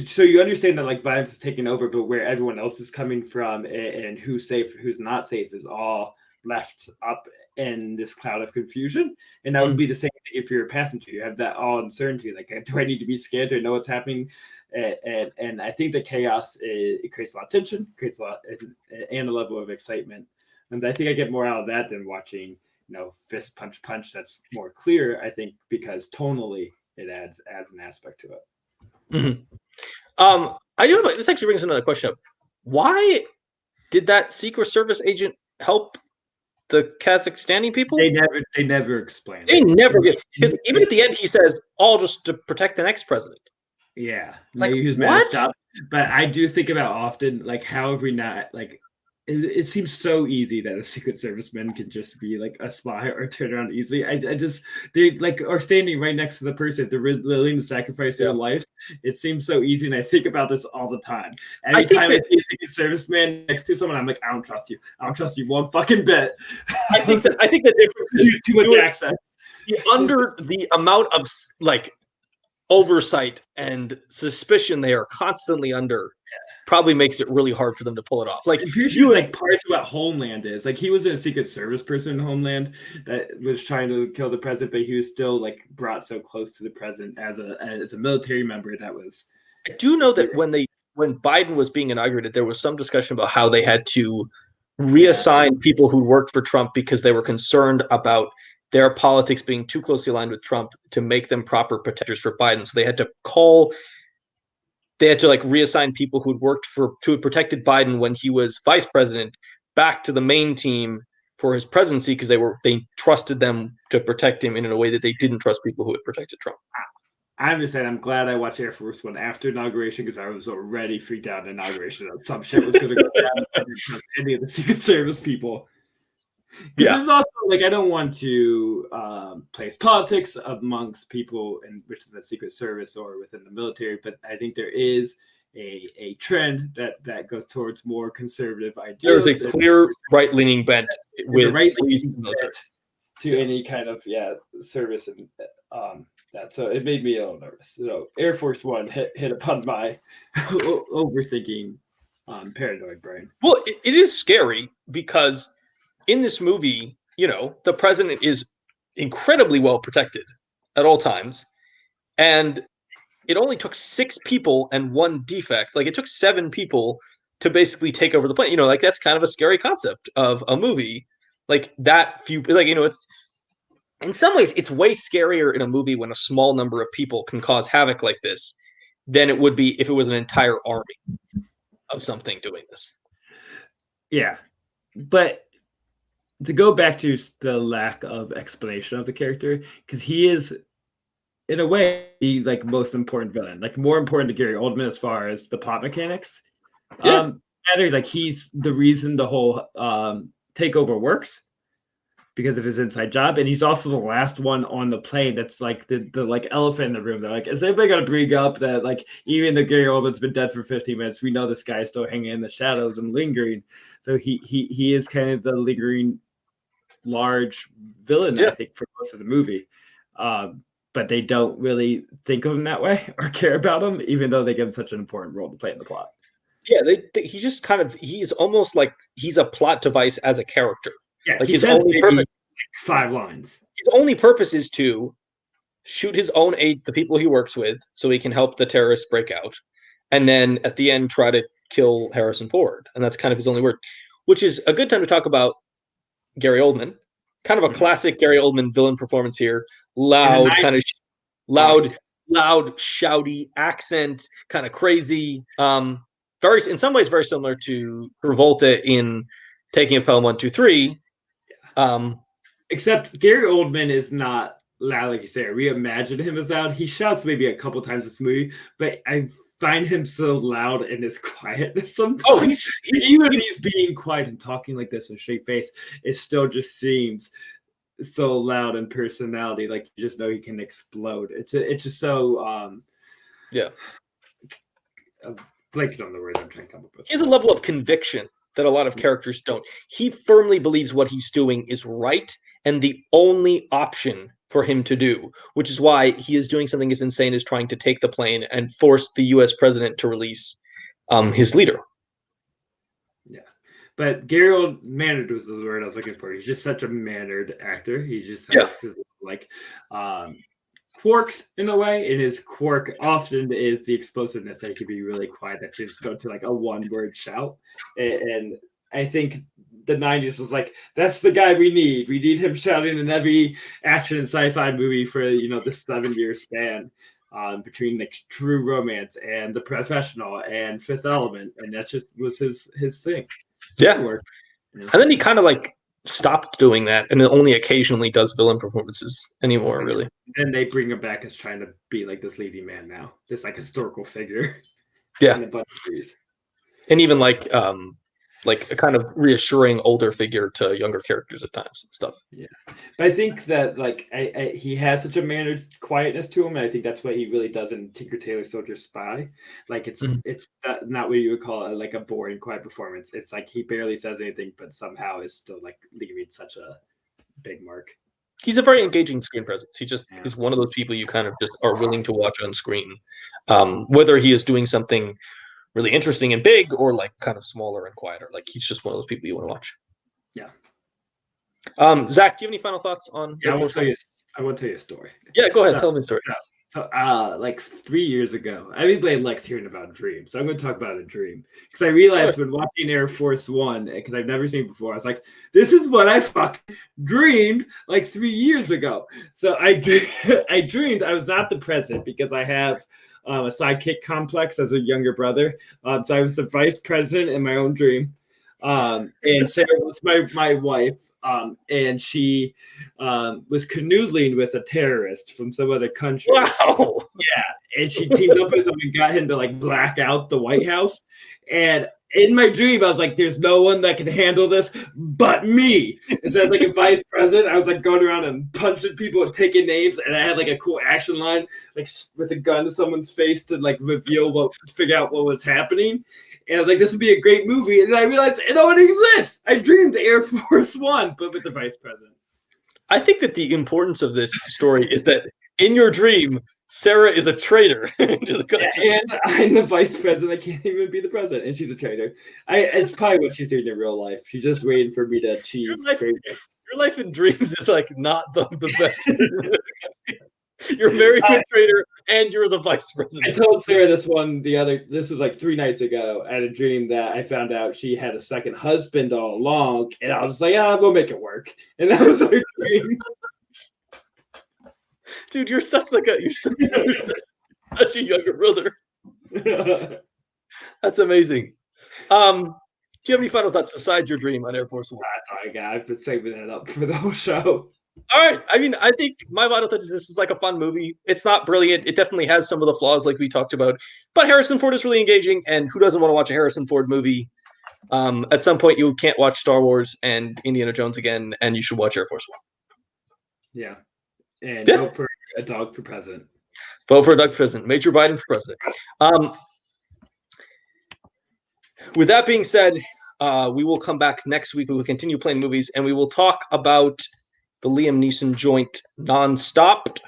So you understand that like violence is taking over, but where everyone else is coming from and who's safe, who's not safe is all left up in this cloud of confusion. And that would be the same thing if you're a passenger. You have that all uncertainty. Like, do I need to be scared? Do I know what's happening? And I think the chaos it creates a lot of tension, creates a lot and a level of excitement. And I think I get more out of that than watching fist punch that's more clear, I think, because tonally it adds an aspect to it. I do have this actually brings another question up. Why did that Secret Service agent help the Kazakhstani people? They never explain. They never get, because even at the end he says, all just to protect the next president. Yeah. Like what? Job. But I do think about often, like, how have we not, like, it seems so easy that a Secret Service man can just be like a spy or turn around easily. They like are standing right next to the person. They're willing to sacrifice their lives. It seems so easy, and I think about this all the time. Every time I see a Secret Service man next to someone, I'm like, I don't trust you. I don't trust you one fucking bit. I think the difference is too much access. Under the amount of like oversight and suspicion they are constantly under probably makes it really hard for them to pull it off. Like I'm pretty sure it's like part of what Homeland is. Like he was a Secret Service person in Homeland that was trying to kill the president, but he was still like brought so close to the president as a military member that was. I do know that when Biden was being inaugurated, there was some discussion about how they had to reassign people who worked for Trump because they were concerned about their politics being too closely aligned with Trump to make them proper protectors for Biden. So they had to like reassign people who had protected Biden when he was vice president back to the main team for his presidency because they trusted them to protect him in a way that they didn't trust people who had protected Trump. I'm just saying, I'm glad I watched Air Force One after inauguration because I was already freaked out at inauguration that some shit was going to go down. I didn't trust any of the Secret Service people. Because there's also like I don't want to place politics amongst people, which is the Secret Service or within the military, but I think there is a trend that goes towards more conservative ideas. There's a clear right-leaning bent with right-leaning bent to any kind of service and that. So it made me a little nervous. So Air Force One hit upon my overthinking paranoid brain. Well, it is scary because in this movie, the president is incredibly well protected at all times. And it only took 6 people and 1 defect. Like it took 7 people to basically take over the plane. Like that's kind of a scary concept of a movie. Like that few, it's in some ways it's way scarier in a movie when a small number of people can cause havoc like this than it would be if it was an entire army of something doing this. Yeah. But to go back to the lack of explanation of the character, because he is, in a way, the like most important villain, like more important to Gary Oldman as far as the plot mechanics. Like he's the reason the whole takeover works because of his inside job, and he's also the last one on the plane that's like the like elephant in the room. They're like, is anybody gonna bring up that like even though Gary Oldman's been dead for 15 minutes, we know this guy is still hanging in the shadows and lingering. So he is kind of the lingering large villain, I think, for most of the movie. But they don't really think of him that way or care about him, even though they give him such an important role to play in the plot. Yeah, he just he's almost like he's a plot device as a character. Yeah, like his only purpose, 5 lines. His only purpose is to shoot his own aide, the people he works with, so he can help the terrorists break out, and then at the end try to kill Harrison Ford, and that's kind of his only work. Which is a good time to talk about Gary Oldman. Kind of a classic Gary Oldman villain performance here. Loud, kind of loud, shouty accent, kind of crazy. Very, in some ways, very similar to Travolta in Taking of Pelham 1, 2, 3. Except Gary Oldman is not loud, like you say. I reimagine him as loud. He shouts maybe a couple times this movie, but I find him so loud in his quietness sometimes. Oh, even when he's being quiet and talking like this with a straight face, it still just seems so loud in personality. Like you just know he can explode. It's just so I'm blanking on the word I'm trying to come up with. He has a level of conviction that a lot of characters don't. He firmly believes what he's doing is right and the only option for him to do, which is why he is doing something as insane as trying to take the plane and force the U.S. president to release his leader. Yeah. But Gary mannered was the word I was looking for. He's just such a mannered actor. He just has his quirks in a way, and his quirk often is the explosiveness that he can be really quiet, that you just go to like a one-word shout. And I think the 90s was like, that's the guy we need. We need him shouting in every action and sci-fi movie for the 7-year span between like True Romance and The Professional and Fifth Element, and that just was his thing. Yeah. And then he kind of like stopped doing that and only occasionally does villain performances anymore, really. And they bring him back as trying to be like this leading man now, this like historical figure. Yeah. In a bunch of movies. And even like a kind of reassuring older figure to younger characters at times and stuff. Yeah. But I think that like he has such a mannered quietness to him, and I think that's what he really does in Tinker Tailor Soldier Spy. Like it's not what you would call like a boring quiet performance. It's like he barely says anything, but somehow is still like leaving such a big mark. He's a very engaging screen presence. He just Yeah. is one of those people you kind of just are willing to watch on screen, whether he is doing something really interesting and big or like kind of smaller and quieter. Like he's just one of those people you want to watch. Yeah. Zach, do you have any final thoughts on? Yeah, I will tell you a story. Yeah, go ahead. Tell me a story. So, like 3 years ago, everybody likes hearing about dreams. So I'm going to talk about a dream because I realized when watching Air Force One, because I've never seen it before, I was like, this is what I fucking dreamed like 3 years ago. So I dreamed I was not the president because I have a sidekick complex as a younger brother. So I was the vice president in my own dream. And Sarah was my wife, and she was canoodling with a terrorist from some other country. Wow. Yeah, and she teamed up with him and got him to like black out the White House. And in my dream, I was like, "There's no one that can handle this but me." And so as like a vice president, I was like going around and punching people and taking names, and I had like a cool action line, like with a gun to someone's face to like figure out what was happening. And I was like, this would be a great movie. And then I realized it already exists. I dreamed Air Force One, but with the vice president. I think that the importance of this story is that in your dream, Sarah is a traitor to the country. Yeah, and I'm the vice president. I can't even be the president. And she's a traitor. It's probably what she's doing in real life. She's just waiting for me to achieve greatness. Your life in dreams is like not the best. You're married to a traitor and you're the vice president. I told Sarah this was like 3 nights ago. I had a dream that I found out she had a second husband all along, and I was like, we'll make it work. And that was her dream. Dude, you're such a younger brother. That's amazing. Do you have any final thoughts besides your dream on Air Force One? That's all I got. I've been saving that up for the whole show. All right. I mean, I think my final thought is this is like a fun movie. It's not brilliant. It definitely has some of the flaws like we talked about. But Harrison Ford is really engaging, and who doesn't want to watch a Harrison Ford movie? At some point, you can't watch Star Wars and Indiana Jones again, and you should watch Air Force One. Yeah. And vote for a dog for president. Vote for a dog for president. Major Biden for president. With that being said, we will come back next week. We will continue playing movies, and we will talk about the Liam Neeson joint Nonstop,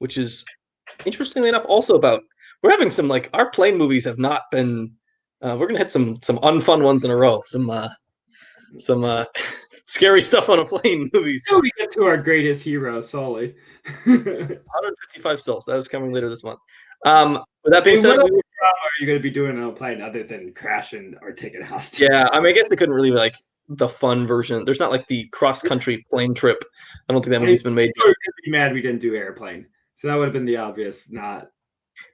which is interestingly enough also about we're having some like our plane movies have not been. We're gonna hit some unfun ones in a row. Some scary stuff on a plane movies. So we get to our greatest hero, Sully. 155 souls. That is coming later this month. With that being said, what drama are you going to be doing on a plane other than crashing or taking hostage? Yeah, I mean, I guess they couldn't really like the fun version. There's not like the cross-country plane trip. I don't think that movie's been made. People are going to be mad we didn't do Airplane. So that would have been the obvious not.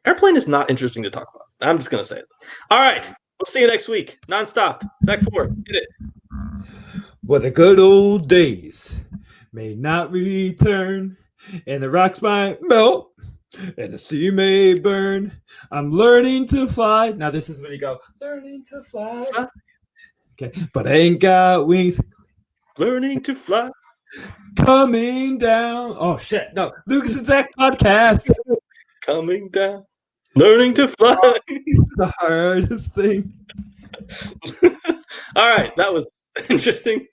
Airplane is not interesting to talk about. I'm just going to say it. All right. We'll see you next week. Nonstop. Zack Ford. Hit it. Well, the good old days may not return, and the rocks might melt, and the sea may burn. I'm learning to fly. Now this is when you go, learning to fly. Okay, but I ain't got wings. Learning to fly. Coming down. Oh, shit. No, Lucas and Zack podcast. Coming down. Learning to fly. It's the hardest thing. All right. That was interesting.